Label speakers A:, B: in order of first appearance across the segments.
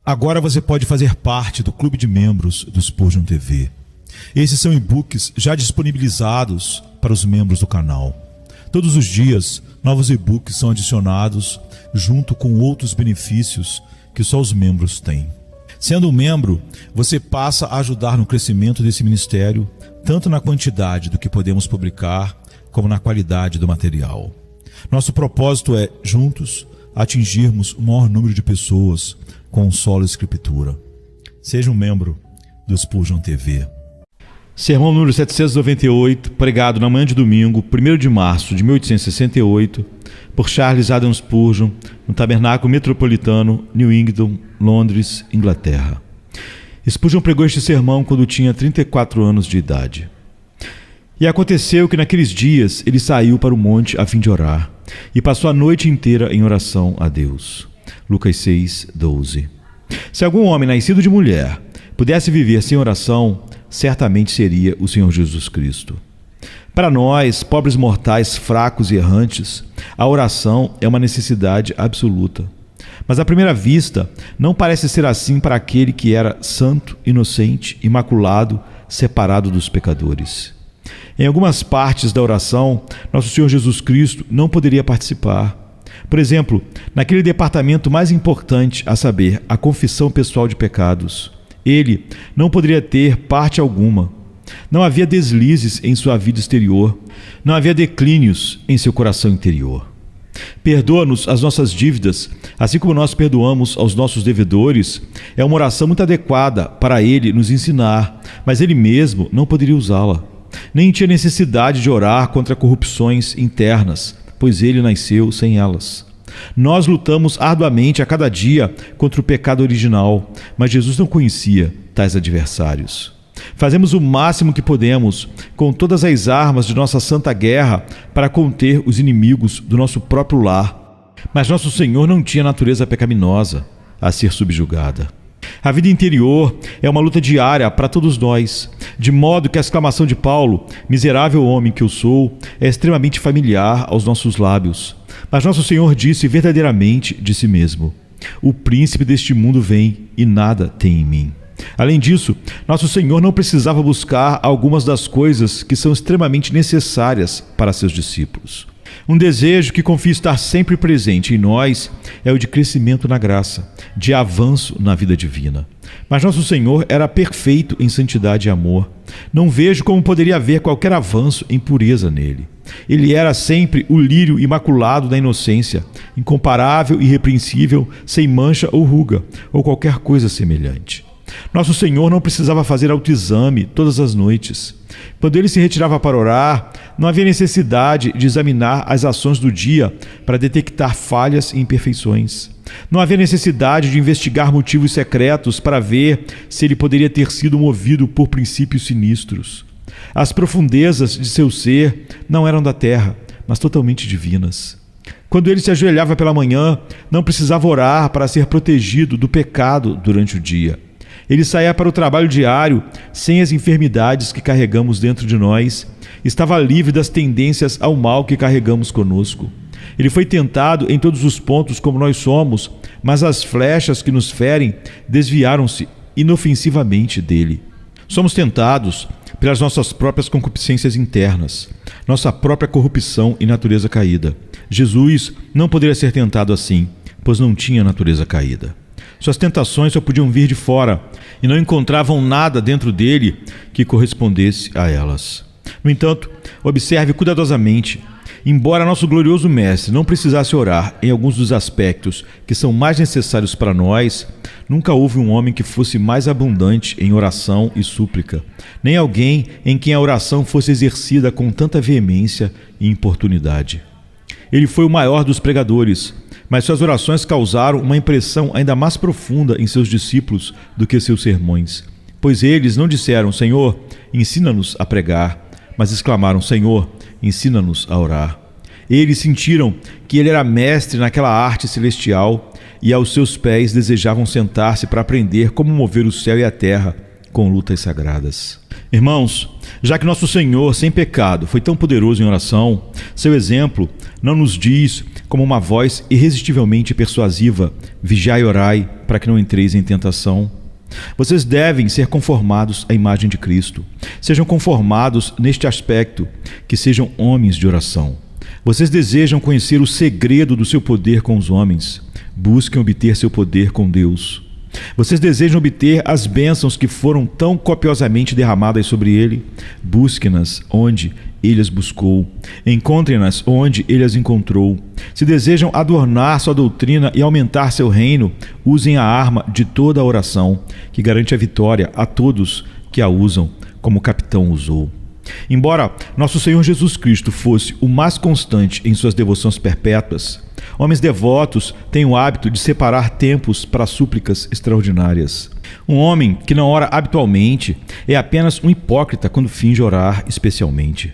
A: Agora você pode fazer parte do clube de membros do Spurgeon TV. Esses são e-books já disponibilizados para os membros do canal. Todos os dias, novos e-books são adicionados junto com outros benefícios que só os membros têm. Sendo um membro, você passa a ajudar no crescimento desse ministério, tanto na quantidade do que podemos publicar, como na qualidade do material. Nosso propósito é, juntos, atingirmos o maior número de pessoas com solo escritura. Seja um membro do Spurgeon TV. Sermão número 798, pregado na manhã de domingo, 1º de março de 1868, por Charles Haddon Spurgeon, no Tabernáculo Metropolitano, New England, Londres, Inglaterra. Spurgeon pregou este sermão quando tinha 34 anos de idade. E aconteceu que naqueles dias ele saiu para o monte a fim de orar, e passou a noite inteira em oração a Deus. Lucas 6:12. Se algum homem nascido de mulher pudesse viver sem oração, certamente seria o Senhor Jesus Cristo. Para nós, pobres mortais fracos e errantes, a oração é uma necessidade absoluta. Mas à primeira vista, não parece ser assim para aquele que era santo, inocente, imaculado, separado dos pecadores. Em algumas partes da oração, nosso Senhor Jesus Cristo não poderia participar. Por exemplo, naquele departamento mais importante, a saber, a confissão pessoal de pecados, ele não poderia ter parte alguma. Não havia deslizes em sua vida exterior, não havia declínios em seu coração interior. Perdoa-nos as nossas dívidas, assim como nós perdoamos aos nossos devedores, é uma oração muito adequada para ele nos ensinar, mas ele mesmo não poderia usá-la. Nem tinha necessidade de orar contra corrupções internas, pois ele nasceu sem elas. Nós lutamos arduamente a cada dia contra o pecado original, mas Jesus não conhecia tais adversários. Fazemos o máximo que podemos com todas as armas de nossa santa guerra para conter os inimigos do nosso próprio lar. Mas nosso Senhor não tinha natureza pecaminosa a ser subjugada. A vida interior é uma luta diária para todos nós, de modo que a exclamação de Paulo, miserável homem que eu sou, é extremamente familiar aos nossos lábios. Mas nosso Senhor disse verdadeiramente de si mesmo: o príncipe deste mundo vem e nada tem em mim. Além disso, nosso Senhor não precisava buscar algumas das coisas que são extremamente necessárias para seus discípulos. Um desejo que confia estar sempre presente em nós é o de crescimento na graça, de avanço na vida divina. Mas nosso Senhor era perfeito em santidade e amor. Não vejo como poderia haver qualquer avanço em pureza nele. Ele era sempre o lírio imaculado da inocência, incomparável e irrepreensível, sem mancha ou ruga, ou qualquer coisa semelhante. Nosso Senhor não precisava fazer autoexame todas as noites. Quando ele se retirava para orar, não havia necessidade de examinar as ações do dia para detectar falhas e imperfeições. Não havia necessidade de investigar motivos secretos para ver se ele poderia ter sido movido por princípios sinistros. As profundezas de seu ser não eram da terra, mas totalmente divinas. Quando ele se ajoelhava pela manhã, não precisava orar para ser protegido do pecado durante o dia. Ele saía para o trabalho diário sem as enfermidades que carregamos dentro de nós. Estava livre das tendências ao mal que carregamos conosco. Ele foi tentado em todos os pontos como nós somos, mas as flechas que nos ferem desviaram-se inofensivamente dele. Somos tentados pelas nossas próprias concupiscências internas, nossa própria corrupção e natureza caída. Jesus não poderia ser tentado assim, pois não tinha natureza caída. Suas tentações só podiam vir de fora e não encontravam nada dentro dele que correspondesse a elas. No entanto, observe cuidadosamente. Embora nosso glorioso Mestre não precisasse orar em alguns dos aspectos que são mais necessários para nós, nunca houve um homem que fosse mais abundante em oração e súplica, nem alguém em quem a oração fosse exercida com tanta veemência e importunidade. Ele foi o maior dos pregadores, mas suas orações causaram uma impressão ainda mais profunda em seus discípulos do que seus sermões, pois eles não disseram: Senhor, ensina-nos a pregar, mas exclamaram: Senhor, ensina-nos a orar. Eles sentiram que ele era mestre naquela arte celestial e aos seus pés desejavam sentar-se para aprender como mover o céu e a terra com lutas sagradas. Irmãos, já que nosso Senhor, sem pecado, foi tão poderoso em oração, seu exemplo não nos diz como uma voz irresistivelmente persuasiva: vigiai e orai, para que não entreis em tentação. Vocês devem ser conformados à imagem de Cristo. Sejam conformados neste aspecto, que sejam homens de oração. Vocês desejam conhecer o segredo do seu poder com os homens. Busquem obter seu poder com Deus. Vocês desejam obter as bênçãos que foram tão copiosamente derramadas sobre ele. Busquem-nas onde ele as buscou. Encontrem-nas onde ele as encontrou. Se desejam adornar sua doutrina e aumentar seu reino, usem a arma de toda a oração, que garante a vitória a todos que a usam, como o capitão usou. Embora nosso Senhor Jesus Cristo fosse o mais constante em suas devoções perpétuas, homens devotos têm o hábito de separar tempos para súplicas extraordinárias. Um homem que não ora habitualmente é apenas um hipócrita quando finge orar especialmente.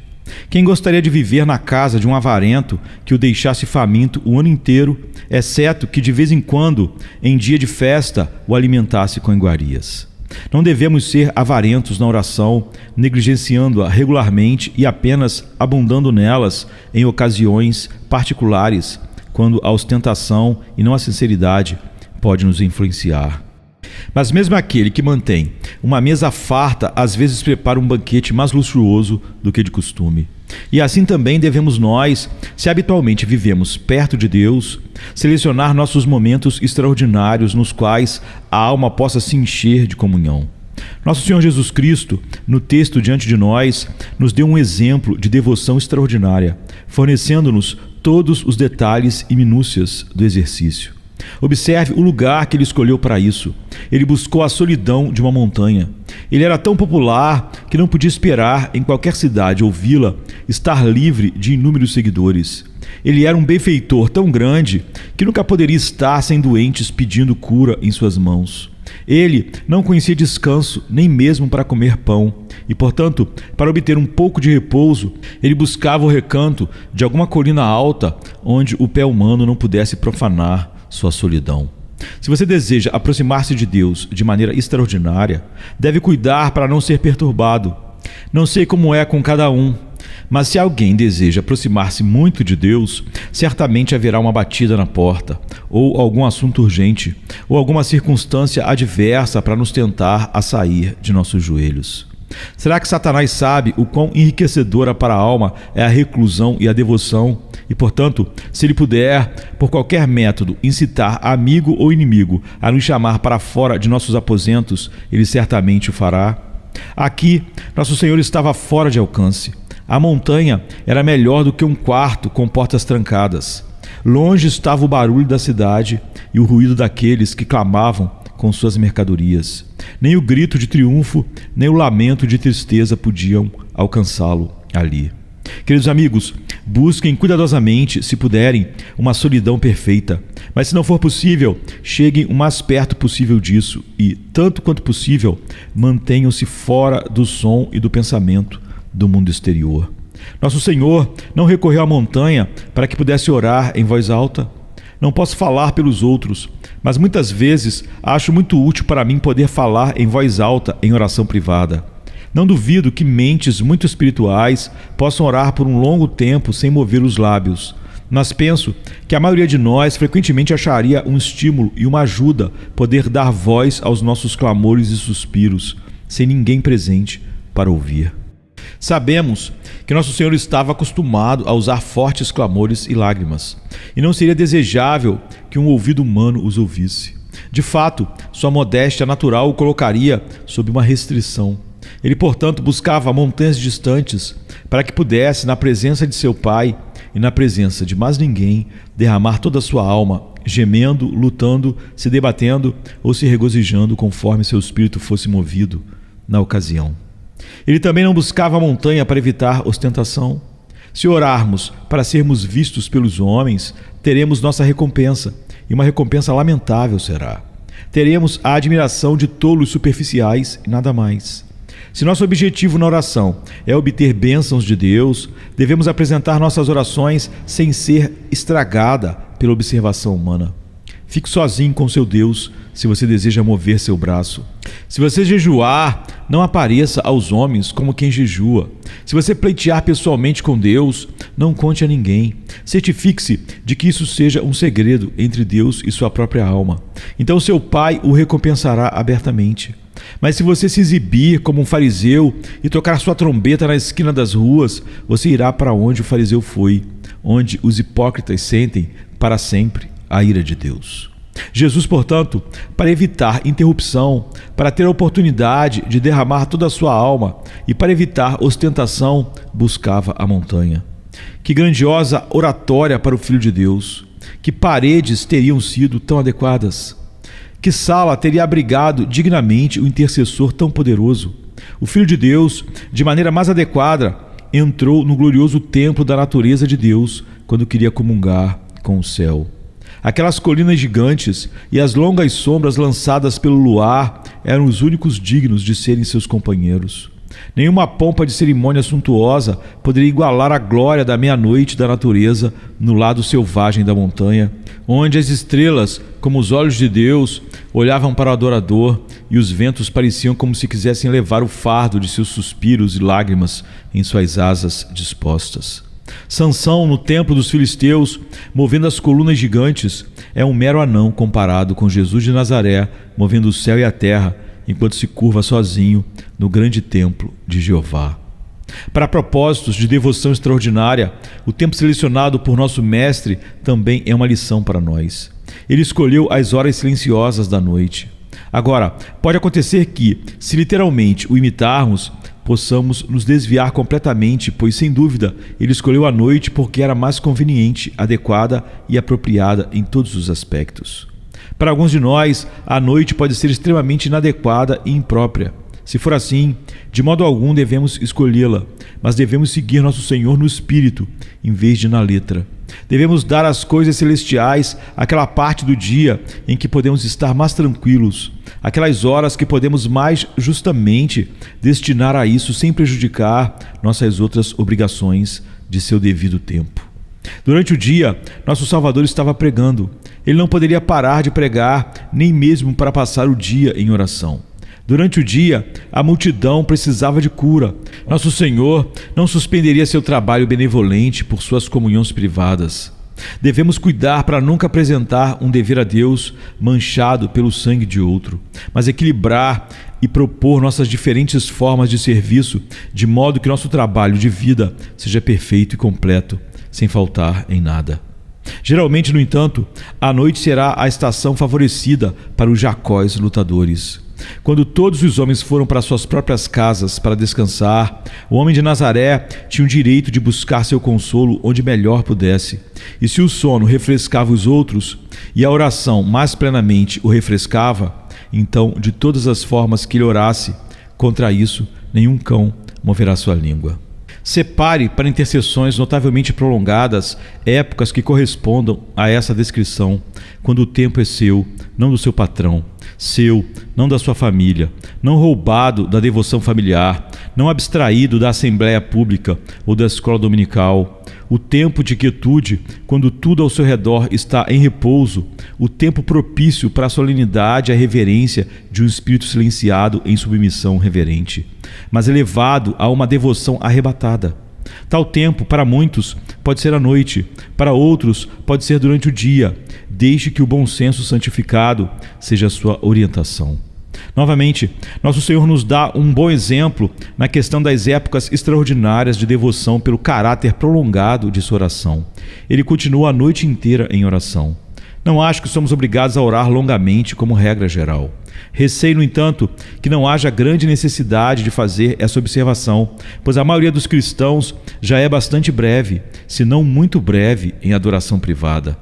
A: Quem gostaria de viver na casa de um avarento que o deixasse faminto o ano inteiro, exceto que de vez em quando, em dia de festa, o alimentasse com iguarias? Não devemos ser avarentos na oração, negligenciando-a regularmente e apenas abundando nelas em ocasiões particulares, quando a ostentação e não a sinceridade pode nos influenciar. Mas mesmo aquele que mantém uma mesa farta, às vezes prepara um banquete mais luxuoso do que de costume. E assim também devemos nós, se habitualmente vivemos perto de Deus, selecionar nossos momentos extraordinários nos quais a alma possa se encher de comunhão. Nosso Senhor Jesus Cristo, no texto diante de nós, nos deu um exemplo de devoção extraordinária, fornecendo-nos todos os detalhes e minúcias do exercício. Observe o lugar que ele escolheu para isso. Ele buscou a solidão de uma montanha. Ele era tão popular que não podia esperar, em qualquer cidade ou vila, estar livre de inúmeros seguidores. Ele era um benfeitor tão grande que nunca poderia estar sem doentes pedindo cura em suas mãos. Ele não conhecia descanso, nem mesmo para comer pão, e, portanto, para obter um pouco de repouso, ele buscava o recanto de alguma colina alta onde o pé humano não pudesse profanar sua solidão. Se você deseja aproximar-se de Deus de maneira extraordinária, deve cuidar para não ser perturbado. Não sei como é com cada um, mas se alguém deseja aproximar-se muito de Deus, certamente haverá uma batida na porta, ou algum assunto urgente, ou alguma circunstância adversa para nos tentar a sair de nossos joelhos. Será que Satanás sabe o quão enriquecedora para a alma é a reclusão e a devoção? E, portanto, se ele puder, por qualquer método, incitar amigo ou inimigo a nos chamar para fora de nossos aposentos, ele certamente o fará. Aqui, nosso Senhor estava fora de alcance. A montanha era melhor do que um quarto com portas trancadas. Longe estava o barulho da cidade e o ruído daqueles que clamavam com suas mercadorias. Nem o grito de triunfo, nem o lamento de tristeza podiam alcançá-lo ali. Queridos amigos, busquem cuidadosamente, se puderem, uma solidão perfeita. Mas se não for possível, cheguem o mais perto possível disso e, tanto quanto possível, mantenham-se fora do som e do pensamento do mundo exterior. Nosso Senhor não recorreu à montanha para que pudesse orar em voz alta. Não posso falar pelos outros, mas muitas vezes acho muito útil para mim poder falar em voz alta em oração privada. Não duvido que mentes muito espirituais possam orar por um longo tempo sem mover os lábios, mas penso que a maioria de nós frequentemente acharia um estímulo e uma ajuda poder dar voz aos nossos clamores e suspiros, sem ninguém presente para ouvir. Sabemos que nosso Senhor estava acostumado a usar fortes clamores e lágrimas, e não seria desejável que um ouvido humano os ouvisse. De fato, sua modéstia natural o colocaria sob uma restrição. Ele, portanto, buscava montanhas distantes para que pudesse, na presença de seu Pai e na presença de mais ninguém, derramar toda a sua alma, gemendo, lutando, se debatendo ou se regozijando conforme seu espírito fosse movido na ocasião. Ele também não buscava a montanha para evitar ostentação. Se orarmos para sermos vistos pelos homens, teremos nossa recompensa, e uma recompensa lamentável será. Teremos a admiração de tolos superficiais e nada mais. Se nosso objetivo na oração é obter bênçãos de Deus, devemos apresentar nossas orações sem ser estragada pela observação humana. Fique sozinho com seu Deus se você deseja mover seu braço. Se você jejuar, não apareça aos homens como quem jejua. Se você pleitear pessoalmente com Deus, não conte a ninguém. Certifique-se de que isso seja um segredo entre Deus e sua própria alma. Então seu Pai o recompensará abertamente. Mas se você se exibir como um fariseu e tocar sua trombeta na esquina das ruas, você irá para onde o fariseu foi, onde os hipócritas sentem para sempre a ira de Deus. Jesus, portanto, para evitar interrupção, para ter a oportunidade de derramar toda a sua alma e para evitar ostentação, buscava a montanha. Que grandiosa oratória para o Filho de Deus! Que paredes teriam sido tão adequadas! Que sala teria abrigado dignamente o intercessor tão poderoso? O Filho de Deus, de maneira mais adequada, entrou no glorioso templo da natureza de Deus quando queria comungar com o céu. Aquelas colinas gigantes e as longas sombras lançadas pelo luar eram os únicos dignos de serem seus companheiros. Nenhuma pompa de cerimônia suntuosa poderia igualar a glória da meia-noite da natureza no lado selvagem da montanha, onde as estrelas, como os olhos de Deus, olhavam para o adorador e os ventos pareciam como se quisessem levar o fardo de seus suspiros e lágrimas em suas asas dispostas. Sansão, no templo dos filisteus, movendo as colunas gigantes, é um mero anão comparado com Jesus de Nazaré, movendo o céu e a terra, enquanto se curva sozinho no grande templo de Jeová. Para propósitos de devoção extraordinária, o tempo selecionado por nosso Mestre também é uma lição para nós. Ele escolheu as horas silenciosas da noite. Agora, pode acontecer que, se literalmente o imitarmos, possamos nos desviar completamente, pois, sem dúvida, ele escolheu a noite porque era mais conveniente, adequada e apropriada em todos os aspectos. Para alguns de nós, a noite pode ser extremamente inadequada e imprópria. Se for assim, de modo algum devemos escolhê-la, mas devemos seguir nosso Senhor no espírito, em vez de na letra. Devemos dar às coisas celestiais aquela parte do dia em que podemos estar mais tranquilos, aquelas horas que podemos mais justamente destinar a isso sem prejudicar nossas outras obrigações de seu devido tempo. Durante o dia, nosso Salvador estava pregando. Ele não poderia parar de pregar, nem mesmo para passar o dia em oração. Durante o dia, a multidão precisava de cura. Nosso Senhor não suspenderia seu trabalho benevolente por suas comunhões privadas. Devemos cuidar para nunca apresentar um dever a Deus manchado pelo sangue de outro, mas equilibrar e propor nossas diferentes formas de serviço, de modo que nosso trabalho de vida seja perfeito e completo, sem faltar em nada. Geralmente, no entanto, a noite será a estação favorecida para os jacóis lutadores. Quando todos os homens foram para suas próprias casas para descansar, o homem de Nazaré tinha o direito de buscar seu consolo onde melhor pudesse. E se o sono refrescava os outros e a oração mais plenamente o refrescava, então, de todas as formas que ele orasse, contra isso, nenhum cão moverá sua língua. Separe para intercessões notavelmente prolongadas épocas que correspondam a essa descrição, quando o tempo é seu, não do seu patrão, seu, não da sua família, não roubado da devoção familiar, não abstraído da assembleia pública ou da escola dominical. O tempo de quietude, quando tudo ao seu redor está em repouso, o tempo propício para a solenidade e a reverência de um espírito silenciado em submissão reverente, mas elevado a uma devoção arrebatada. Tal tempo, para muitos, pode ser à noite, para outros, pode ser durante o dia. Deixe que o bom senso santificado seja a sua orientação. Novamente, nosso Senhor nos dá um bom exemplo na questão das épocas extraordinárias de devoção pelo caráter prolongado de sua oração. Ele continua a noite inteira em oração. Não acho que somos obrigados a orar longamente como regra geral. Receio, no entanto, que não haja grande necessidade de fazer essa observação, pois a maioria dos cristãos já é bastante breve, se não muito breve, em adoração privada.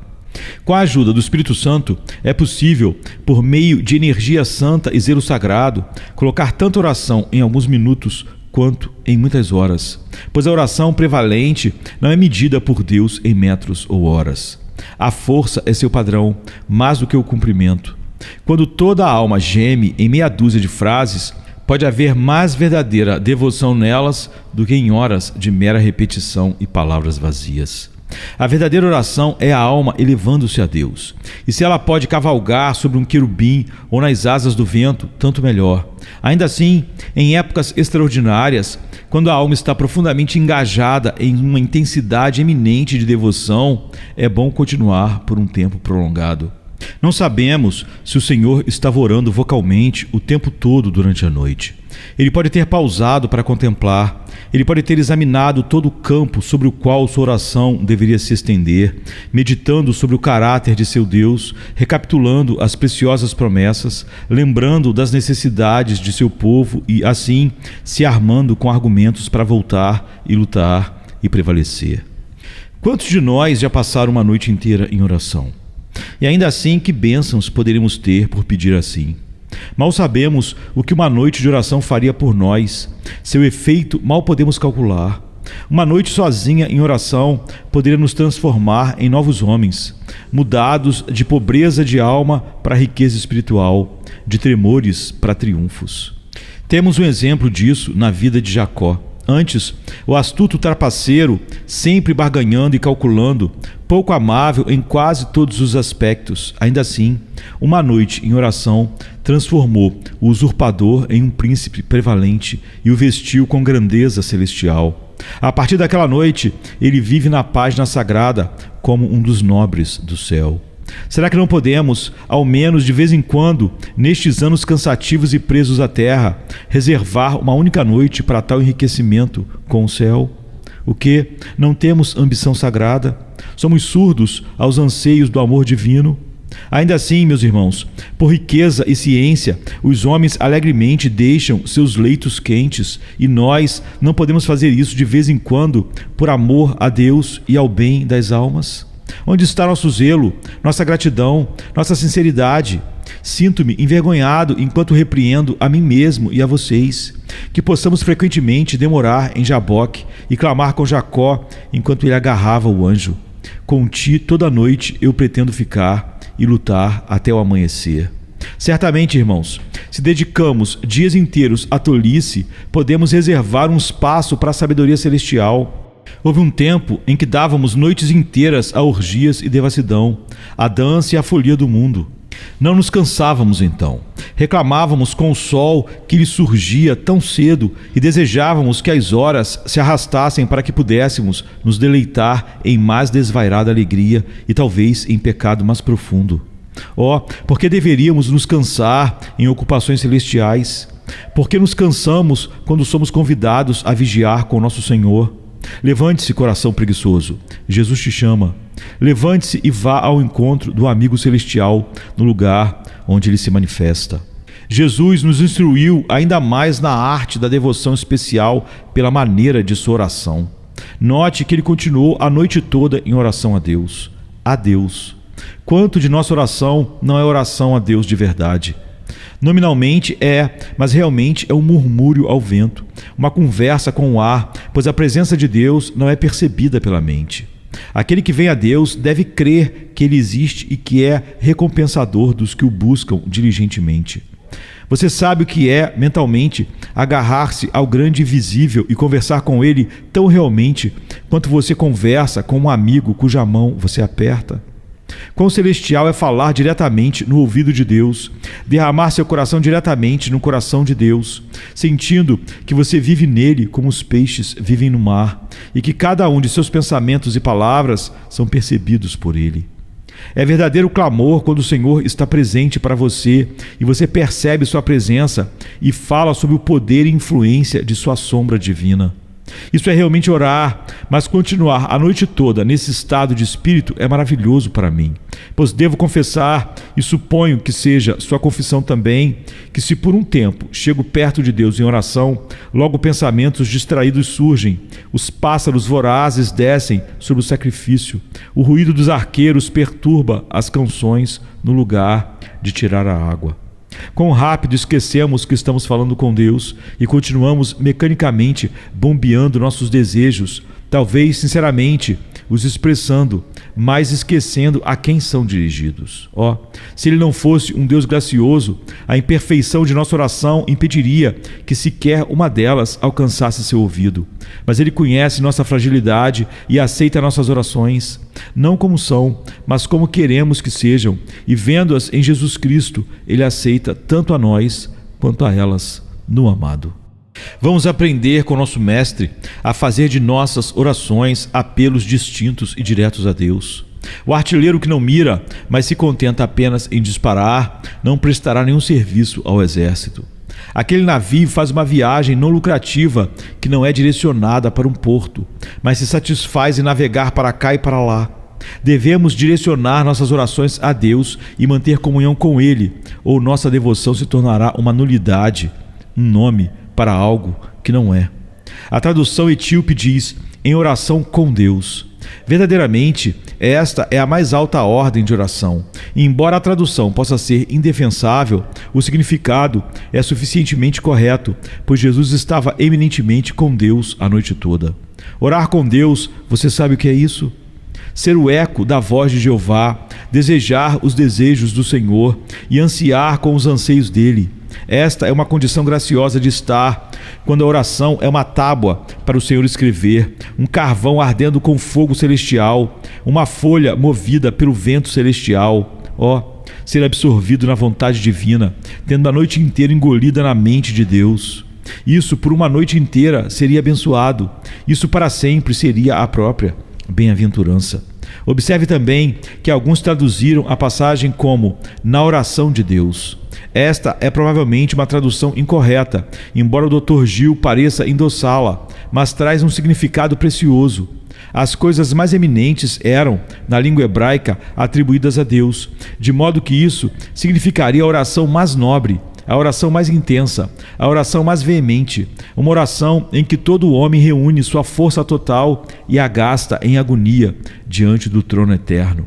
A: Com a ajuda do Espírito Santo, é possível, por meio de energia santa e zelo sagrado, colocar tanta oração em alguns minutos quanto em muitas horas, pois a oração prevalente não é medida por Deus em metros ou horas. A força é seu padrão, mais do que o cumprimento. Quando toda a alma geme em meia dúzia de frases, pode haver mais verdadeira devoção nelas do que em horas de mera repetição e palavras vazias. A verdadeira oração é a alma elevando-se a Deus. E se ela pode cavalgar sobre um querubim ou nas asas do vento, tanto melhor. Ainda assim, em épocas extraordinárias, quando a alma está profundamente engajada em uma intensidade eminente de devoção, é bom continuar por um tempo prolongado. Não sabemos se o Senhor estava orando vocalmente o tempo todo durante a noite. Ele pode ter pausado para contemplar, ele pode ter examinado todo o campo sobre o qual sua oração deveria se estender, meditando sobre o caráter de seu Deus, recapitulando as preciosas promessas, lembrando das necessidades de seu povo e, assim, se armando com argumentos para voltar e lutar e prevalecer. Quantos de nós já passaram uma noite inteira em oração? E ainda assim, que bênçãos poderíamos ter por pedir assim? Mal sabemos o que uma noite de oração faria por nós. Seu efeito mal podemos calcular. Uma noite sozinha em oração poderia nos transformar em novos homens, mudados de pobreza de alma para riqueza espiritual, de tremores para triunfos. Temos um exemplo disso na vida de Jacó. Antes, o astuto trapaceiro, sempre barganhando e calculando, pouco amável em quase todos os aspectos. Ainda assim, uma noite em oração transformou o usurpador em um príncipe prevalente e o vestiu com grandeza celestial. A partir daquela noite, ele vive na página sagrada como um dos nobres do céu. Será que não podemos, ao menos de vez em quando, nestes anos cansativos e presos à terra, reservar uma única noite para tal enriquecimento com o céu? O quê? Não temos ambição sagrada? Somos surdos aos anseios do amor divino? Ainda assim, meus irmãos, por riqueza e ciência, os homens alegremente deixam seus leitos quentes e nós não podemos fazer isso de vez em quando por amor a Deus e ao bem das almas? Onde está nosso zelo, nossa gratidão, nossa sinceridade? Sinto-me envergonhado enquanto repreendo a mim mesmo e a vocês. Que possamos frequentemente demorar em Jaboque e clamar com Jacó enquanto ele agarrava o anjo. Com ti toda noite eu pretendo ficar e lutar até o amanhecer. Certamente, irmãos, se dedicamos dias inteiros à tolice, podemos reservar um espaço para a sabedoria celestial. Houve um tempo em que dávamos noites inteiras a orgias e devassidão, a dança e a folia do mundo. Não nos cansávamos então. Reclamávamos com o sol que lhe surgia tão cedo e desejávamos que as horas se arrastassem para que pudéssemos nos deleitar em mais desvairada alegria e talvez em pecado mais profundo. Por que deveríamos nos cansar em ocupações celestiais? Por que nos cansamos quando somos convidados a vigiar com nosso Senhor? Levante-se, coração preguiçoso. Jesus te chama. Levante-se e vá ao encontro do amigo celestial no lugar onde ele se manifesta. Jesus nos instruiu ainda mais na arte da devoção especial pela maneira de sua oração. Note que ele continuou a noite toda em oração a Deus. A Deus. Quanto de nossa oração não é oração a Deus de verdade? Nominalmente é, mas realmente é um murmúrio ao vento, uma conversa com o ar, pois a presença de Deus não é percebida pela mente. Aquele que vem a Deus deve crer que Ele existe e que é recompensador dos que o buscam diligentemente. Você sabe o que é, mentalmente, agarrar-se ao grande invisível e conversar com Ele tão realmente quanto você conversa com um amigo cuja mão você aperta? Quão celestial é falar diretamente no ouvido de Deus, derramar seu coração diretamente no coração de Deus, sentindo que você vive nele como os peixes vivem no mar e que cada um de seus pensamentos e palavras são percebidos por Ele. É verdadeiro clamor quando o Senhor está presente para você e você percebe sua presença e fala sobre o poder e influência de sua sombra divina. Isso é realmente orar, mas continuar a noite toda nesse estado de espírito é maravilhoso para mim, pois devo confessar, e suponho que seja sua confissão também, que se por um tempo chego perto de Deus em oração, logo pensamentos distraídos surgem, os pássaros vorazes descem sobre o sacrifício, o ruído dos arqueiros perturba as canções no lugar de tirar a água. Quão rápido esquecemos que estamos falando com Deus e continuamos mecanicamente bombeando nossos desejos. Talvez, sinceramente, os expressando, mas esquecendo a quem são dirigidos. Se Ele não fosse um Deus gracioso, a imperfeição de nossa oração impediria que sequer uma delas alcançasse seu ouvido. Mas Ele conhece nossa fragilidade e aceita nossas orações, não como são, mas como queremos que sejam, e vendo-as em Jesus Cristo, Ele aceita tanto a nós quanto a elas no amado. Vamos aprender com nosso Mestre a fazer de nossas orações apelos distintos e diretos a Deus. O artilheiro que não mira, mas se contenta apenas em disparar, não prestará nenhum serviço ao exército. Aquele navio faz uma viagem não lucrativa que não é direcionada para um porto, mas se satisfaz em navegar para cá e para lá. Devemos direcionar nossas orações a Deus e manter comunhão com Ele, ou nossa devoção se tornará uma nulidade, um nome para algo que não é. A tradução etíope diz: em oração com Deus. Verdadeiramente, esta é a mais alta ordem de oração. E embora a tradução possa ser indefensável, o significado é suficientemente correto, pois Jesus estava eminentemente com Deus a noite toda. Orar com Deus, você sabe o que é isso? Ser o eco da voz de Jeová, desejar os desejos do Senhor e ansiar com os anseios dele. Esta é uma condição graciosa de estar, quando a oração é uma tábua para o Senhor escrever, um carvão ardendo com fogo celestial, uma folha movida pelo vento celestial. Ser absorvido na vontade divina, tendo a noite inteira engolida na mente de Deus. Isso por uma noite inteira seria abençoado. Isso para sempre seria a própria bem-aventurança. Observe também que alguns traduziram a passagem como na oração de Deus. Esta é provavelmente uma tradução incorreta, embora o Dr. Gil pareça endossá-la, mas traz um significado precioso. As coisas mais eminentes eram, na língua hebraica, atribuídas a Deus, de modo que isso significaria a oração mais nobre, a oração mais intensa, a oração mais veemente, uma oração em que todo homem reúne sua força total e a gasta em agonia diante do trono eterno.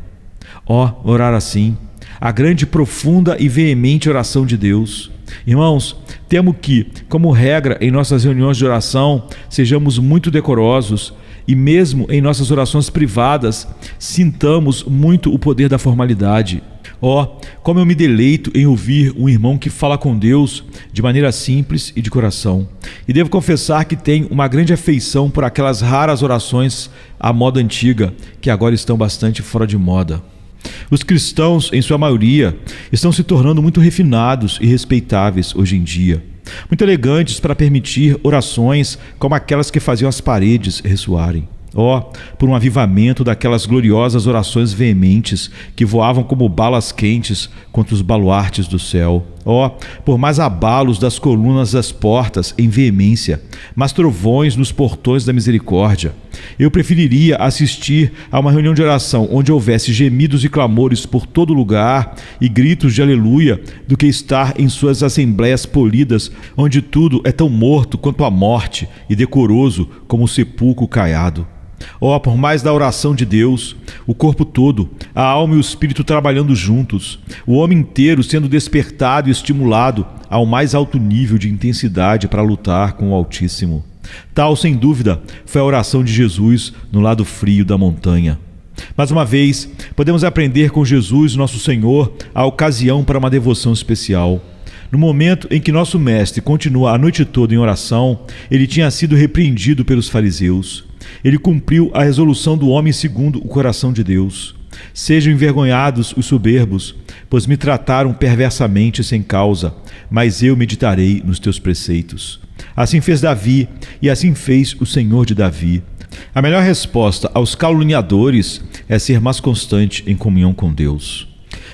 A: Orar assim, a grande, profunda e veemente oração de Deus. Irmãos, temo que, como regra em nossas reuniões de oração, sejamos muito decorosos e mesmo em nossas orações privadas, sintamos muito o poder da formalidade. Como eu me deleito em ouvir um irmão que fala com Deus de maneira simples e de coração. E devo confessar que tenho uma grande afeição por aquelas raras orações à moda antiga, que agora estão bastante fora de moda. Os cristãos, em sua maioria, estão se tornando muito refinados e respeitáveis hoje em dia. Muito elegantes para permitir orações como aquelas que faziam as paredes ressoarem. Por um avivamento daquelas gloriosas orações veementes que voavam como balas quentes contra os baluartes do céu. Por mais abalos das colunas das portas em veemência, mas trovões nos portões da misericórdia. Eu preferiria assistir a uma reunião de oração onde houvesse gemidos e clamores por todo lugar e gritos de aleluia do que estar em suas assembleias polidas, onde tudo é tão morto quanto a morte e decoroso como o sepulcro caiado. Por mais da oração de Deus, o corpo todo, a alma e o espírito trabalhando juntos, o homem inteiro sendo despertado e estimulado ao mais alto nível de intensidade para lutar com o Altíssimo. Tal, sem dúvida, foi a oração de Jesus no lado frio da montanha. Mais uma vez, podemos aprender com Jesus, nosso Senhor, a ocasião para uma devoção especial. No momento em que nosso Mestre continua a noite toda em oração, ele tinha sido repreendido pelos fariseus. Ele cumpriu a resolução do homem segundo o coração de Deus. Sejam envergonhados os soberbos, pois me trataram perversamente sem causa, mas eu meditarei nos teus preceitos. Assim fez Davi, e assim fez o Senhor de Davi. A melhor resposta aos caluniadores é ser mais constante em comunhão com Deus.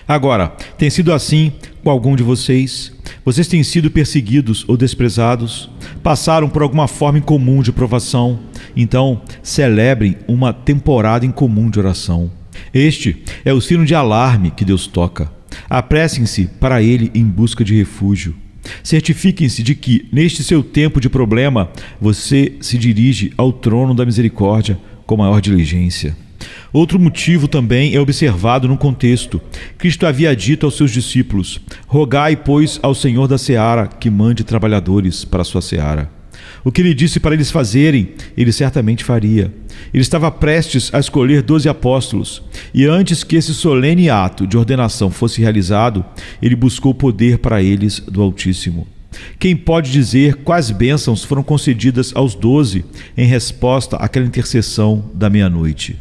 A: Agora, tem sido assim com algum de vocês? Vocês têm sido perseguidos ou desprezados? Passaram por alguma forma incomum de provação? Então, celebrem uma temporada incomum de oração. Este é o sino de alarme que Deus toca. Apressem-se para Ele em busca de refúgio. Certifiquem-se de que, neste seu tempo de problema, você se dirige ao trono da misericórdia com maior diligência. Outro motivo também é observado no contexto. Cristo havia dito aos seus discípulos: rogai, pois, ao Senhor da seara que mande trabalhadores para a sua seara. O que ele disse para eles fazerem, ele certamente faria. Ele estava prestes a escolher 12 apóstolos, e antes que esse solene ato de ordenação fosse realizado, ele buscou poder para eles do Altíssimo. Quem pode dizer quais bênçãos foram concedidas aos 12 em resposta àquela intercessão da meia-noite?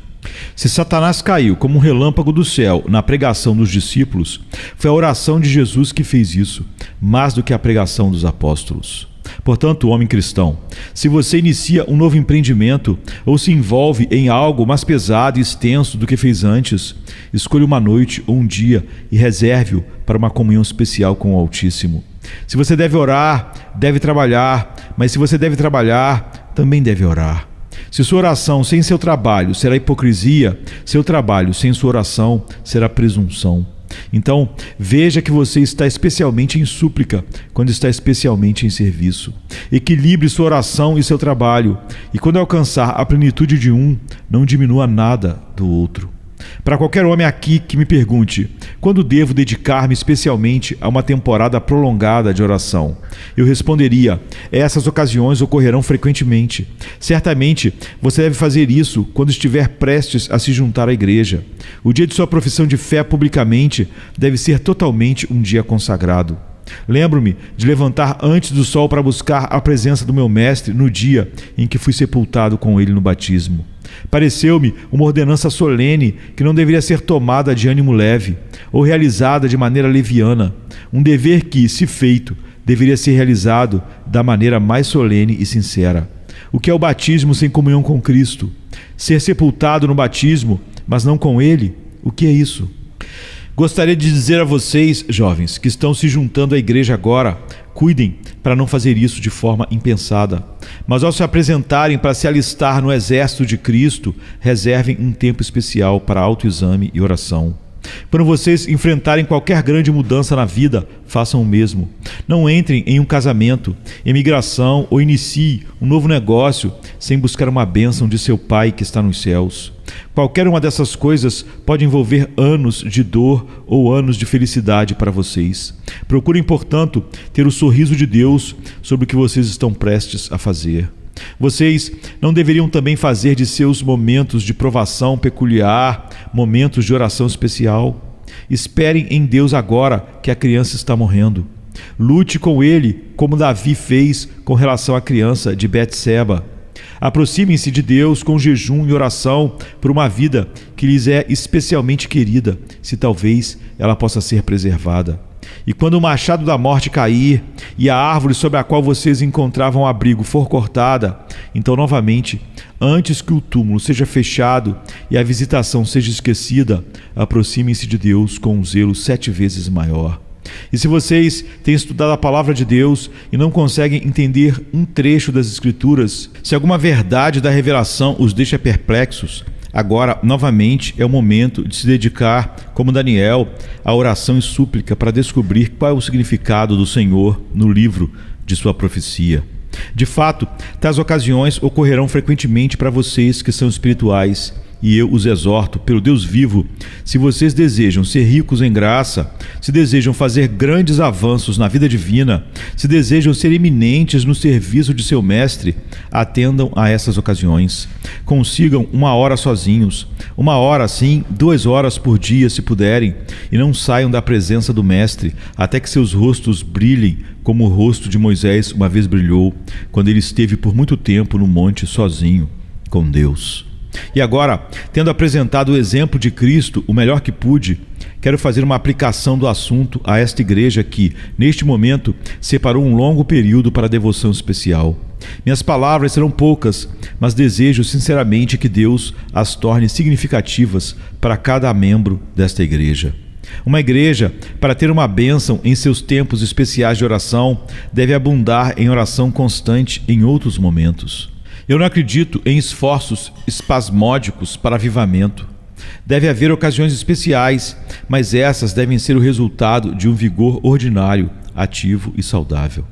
A: Se Satanás caiu como um relâmpago do céu na pregação dos discípulos, foi a oração de Jesus que fez isso, mais do que a pregação dos apóstolos. Portanto, homem cristão, se você inicia um novo empreendimento ou se envolve em algo mais pesado e extenso do que fez antes, escolha uma noite ou um dia e reserve-o para uma comunhão especial com o Altíssimo. Se você deve orar, deve trabalhar, mas se você deve trabalhar, também deve orar. Se sua oração sem seu trabalho será hipocrisia, seu trabalho sem sua oração será presunção. Então, veja que você está especialmente em súplica, quando está especialmente em serviço. Equilibre sua oração e seu trabalho, e quando alcançar a plenitude de um, não diminua nada do outro. Para qualquer homem aqui que me pergunte, quando devo dedicar-me especialmente a uma temporada prolongada de oração? Eu responderia, essas ocasiões ocorrerão frequentemente. Certamente, você deve fazer isso quando estiver prestes a se juntar à igreja. O dia de sua profissão de fé publicamente deve ser totalmente um dia consagrado. Lembro-me de levantar antes do sol para buscar a presença do meu mestre no dia em que fui sepultado com ele no batismo. Pareceu-me uma ordenança solene que não deveria ser tomada de ânimo leve ou realizada de maneira leviana, um dever que, se feito, deveria ser realizado da maneira mais solene e sincera. O que é o batismo sem comunhão com Cristo? Ser sepultado no batismo, mas não com Ele? O que é isso? Gostaria de dizer a vocês, jovens, que estão se juntando à igreja agora, cuidem para não fazer isso de forma impensada. Mas ao se apresentarem para se alistar no exército de Cristo, reservem um tempo especial para autoexame e oração. Quando vocês enfrentarem qualquer grande mudança na vida, façam o mesmo. Não entrem em um casamento, imigração ou inicie um novo negócio sem buscar uma bênção de seu Pai que está nos céus. Qualquer uma dessas coisas pode envolver anos de dor ou anos de felicidade para vocês. Procurem, portanto, ter o sorriso de Deus sobre o que vocês estão prestes a fazer. Vocês não deveriam também fazer de seus momentos de provação peculiar, momentos de oração especial? Esperem em Deus agora que a criança está morrendo. Lute com Ele, como Davi fez com relação à criança de Betseba. Aproximem-se de Deus com jejum e oração por uma vida que lhes é especialmente querida, se talvez ela possa ser preservada. E quando o machado da morte cair e a árvore sobre a qual vocês encontravam abrigo for cortada, então novamente, antes que o túmulo seja fechado e a visitação seja esquecida, aproximem-se de Deus com um zelo 7 vezes maior. E se vocês têm estudado a palavra de Deus e não conseguem entender um trecho das Escrituras, se alguma verdade da revelação os deixa perplexos, agora, novamente, é o momento de se dedicar, como Daniel, à oração e súplica para descobrir qual é o significado do Senhor no livro de sua profecia. De fato, tais ocasiões ocorrerão frequentemente para vocês que são espirituais, e eu os exorto, pelo Deus vivo, se vocês desejam ser ricos em graça, se desejam fazer grandes avanços na vida divina, se desejam ser eminentes no serviço de seu mestre, atendam a essas ocasiões. Consigam 1 hora sozinhos, 1 hora sim, 2 horas por dia se puderem, e não saiam da presença do mestre até que seus rostos brilhem como o rosto de Moisés uma vez brilhou, quando ele esteve por muito tempo no monte sozinho com Deus. E agora, tendo apresentado o exemplo de Cristo o melhor que pude, quero fazer uma aplicação do assunto a esta igreja que, neste momento, separou um longo período para a devoção especial. Minhas palavras serão poucas, mas desejo sinceramente que Deus as torne significativas para cada membro desta igreja. Uma igreja, para ter uma bênção em seus tempos especiais de oração, deve abundar em oração constante em outros momentos. Eu não acredito em esforços espasmódicos para avivamento. Deve haver ocasiões especiais, mas essas devem ser o resultado de um vigor ordinário, ativo e saudável.